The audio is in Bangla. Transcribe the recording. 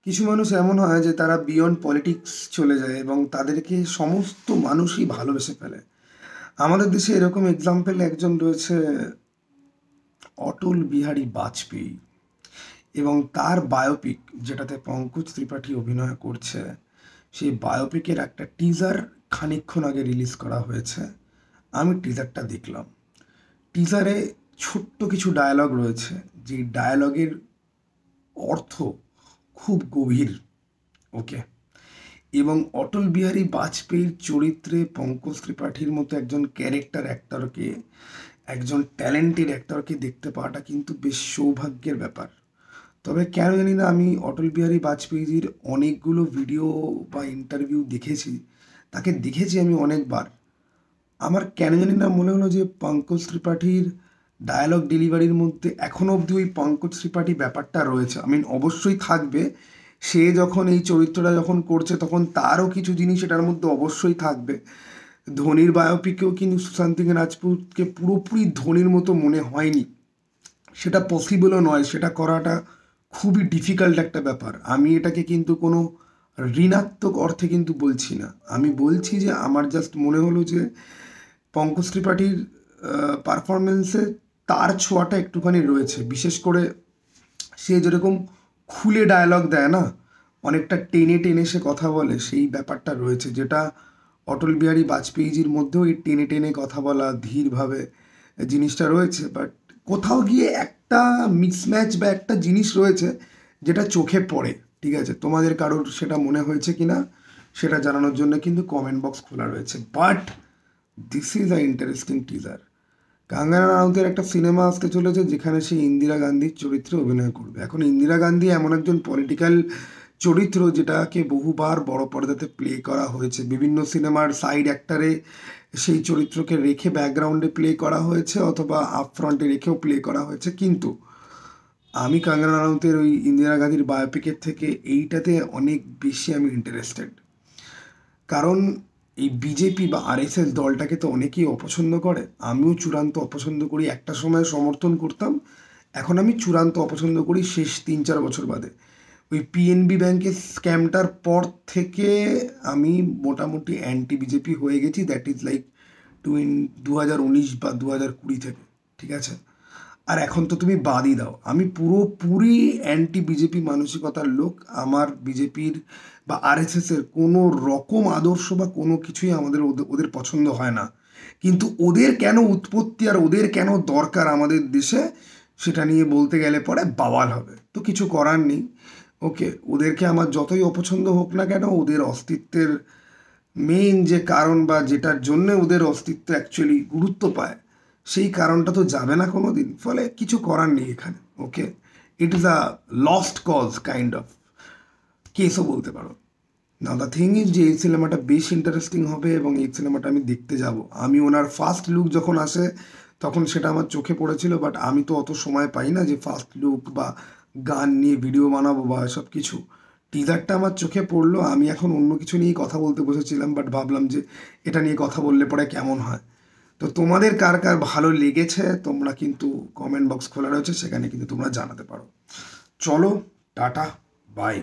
কিছু মানুষ এমন হয় যে তারা বিয়ন্ড পলিটিক্স চলে যায় এবং তাদেরকে সমস্ত মানুষই ভালোবেসে ফেলে। আমাদের দেশে এরকম এক্সাম্পল একজন রয়েছে, অটল বিহারী বাজপেয়ী। এবং তার বায়োপিক, যেটাতে পঙ্কজ ত্রিপাঠী অভিনয় করছে, সেই বায়োপিকের একটা টিজার খানিকক্ষণ আগে রিলিজ করা হয়েছে। আমি টিজারটা দেখলাম। টিজারে ছোট্ট কিছু ডায়ালগ রয়েছে, যে ডায়ালগের অর্থ খুব গভীর। ওকে। এবং অটল বিহারী বাজপেয়ীর চরিত্রে পঙ্কজ ত্রিপাঠীর মতো একজন ক্যারেক্টার অ্যাক্টরকে, একজন ট্যালেন্টেড অ্যাক্টরকে দেখতে পাওয়াটা কিন্তু বেশ সৌভাগ্যের ব্যাপার। তবে কেন জানি না, আমি অটল বিহারী বাজপেয়ীজির অনেকগুলো ভিডিও বা ইন্টারভিউ দেখেছি, তাকে দেখেছি আমি অনেকবার। আমার কেন জানি না মনে হলো যে পঙ্কজ ত্রিপাঠীর ডায়ালগ ডেলিভারির মধ্যে এখনও অবধি ওই পঙ্কজ ত্রিপাঠী ব্যাপারটা রয়েছে। অবশ্যই থাকবে, সে যখন এই চরিত্রটা যখন করছে তখন তারও কিছু জিনিস এটার মধ্যে অবশ্যই থাকবে। ধোনির বায়োপিকেও কিন্তু সুশান্ত সিং রাজপুতকে পুরোপুরি ধোনির মতো মনে হয়নি। সেটা পসিবলও নয়, সেটা করাটা খুবই ডিফিকাল্ট একটা ব্যাপার। আমি এটাকে কিন্তু কোনো ঋণাত্মক অর্থে কিন্তু বলছি না, আমি বলছি যে আমার জাস্ট মনে হলো যে পঙ্কজ ত্রিপাঠীর পারফরমেন্সে তার ছোঁয়াটা একটুখানি রয়েছে। বিশেষ করে সে যেরকম খুলে ডায়ালগ দেয় না, অনেকটা টেনে টেনে সে কথা বলে, সেই ব্যাপারটা রয়েছে, যেটা অটল বিহারী বাজপেয়ীজির মধ্যেও এই টেনে টেনে কথা বলা, ধীরভাবে জিনিসটা রয়েছে। বাট কোথাও গিয়ে একটা মিসম্যাচ বা একটা জিনিস রয়েছে যেটা চোখে পড়ে। ঠিক আছে, তোমাদের কারোর সেটা মনে হয়েছে কি না সেটা জানানোর জন্য কিন্তু কমেন্ট বক্স খোলা রয়েছে। But this is a interesting teaser. Kangana রানাউতের একটা সিনেমা আসতে চলেছে যেখানে সে ইন্দিরা গান্ধীর চরিত্রে অভিনয় করবে। এখন ইন্দিরা গান্ধী এমন একজন পলিটিক্যাল চরিত্র যেটাকে বহুবার বড় পর্দাতে প্লে করা হয়েছে, বিভিন্ন সিনেমার সাইড অ্যাক্টারে সেই চরিত্রকে রেখে ব্যাকগ্রাউন্ডে প্লে করা হয়েছে, অথবা আপফ্রন্টে রেখেও প্লে করা হয়েছে। কিন্তু আমি কাঙ্গনা রানাউতের ওই ইন্দিরা গান্ধীর বায়োপিকের থেকে এইটাতে অনেক বেশি আমি ইন্টারেস্টেড। কারণ এই বিজেপি বা আরএসএস দলটাকে তো অনেকেই অপছন্দ করে, আমিও চূড়ান্ত অপছন্দ করি। একটা সময় সমর্থন করতাম, এখন আমি চূড়ান্ত অপছন্দ করি শেষ 3-4 বছর বাদে। ওই পিএনবি ব্যাংকের স্ক্যামটার পর থেকে আমি মোটামুটি অ্যান্টি বিজেপি হয়ে গেছি। দ্যাট ইজ লাইক 2019 বা 2020 থেকে। ঠিক আছে, আর এখন তো তুমি বাদই দাও, আমি পুরোপুরি অ্যান্টি বিজেপি মানসিকতার লোক। আমার বিজেপির বা আরএসএসের কোনো রকম আদর্শ বা কোনো কিছুই আমাদের ওদের পছন্দ হয় না। কিন্তু ওদের কেন উৎপত্তি আর ওদের কেন দরকার আমাদের দেশে, সেটা নিয়ে বলতে গেলে পরে বাওয়াল হবে। তো কিছু করার নেই। ওকে, ওদেরকে আমার যতই অপছন্দ হোক না কেন, ওদের অস্তিত্বের মেইন যে কারণ বা যেটার জন্যে ওদের অস্তিত্ব অ্যাকচুয়ালি গুরুত্ব পায়, সেই কারণটা তো যাবে না কোনো দিন। ফলে কিছু করার নেই এখানে। Okay, it is a lost cause kind of কেসও বলতে পারো। না, দ্য থিং ইজ যে এই সিনেমাটা বেশ ইন্টারেস্টিং হবে এবং এই সিনেমাটা আমি দেখতে যাব। আমি ওনার ফার্স্ট লুক যখন আসে তখন সেটা আমার চোখে পড়েছিল, বাট আমি তো অত সময় পাই না যে ফার্স্ট লুক বা গান নিয়ে ভিডিও বানাবো বা সব কিছু। টিজারটা আমার চোখে পড়লো, আমি এখন অন্য কিছু নিয়ে কথা বলতে বসেছিলাম, বাট ভাবলাম যে এটা নিয়ে কথা বললে পরে কেমন হয়। তো তোমাদের কার কার ভালো লেগেছে তোমরা কিন্তু কমেন্ট বক্স খোলা রয়েছে, সেখানে কিন্তু তোমরা জানাতে পারো। চলো, টাটা, বাই।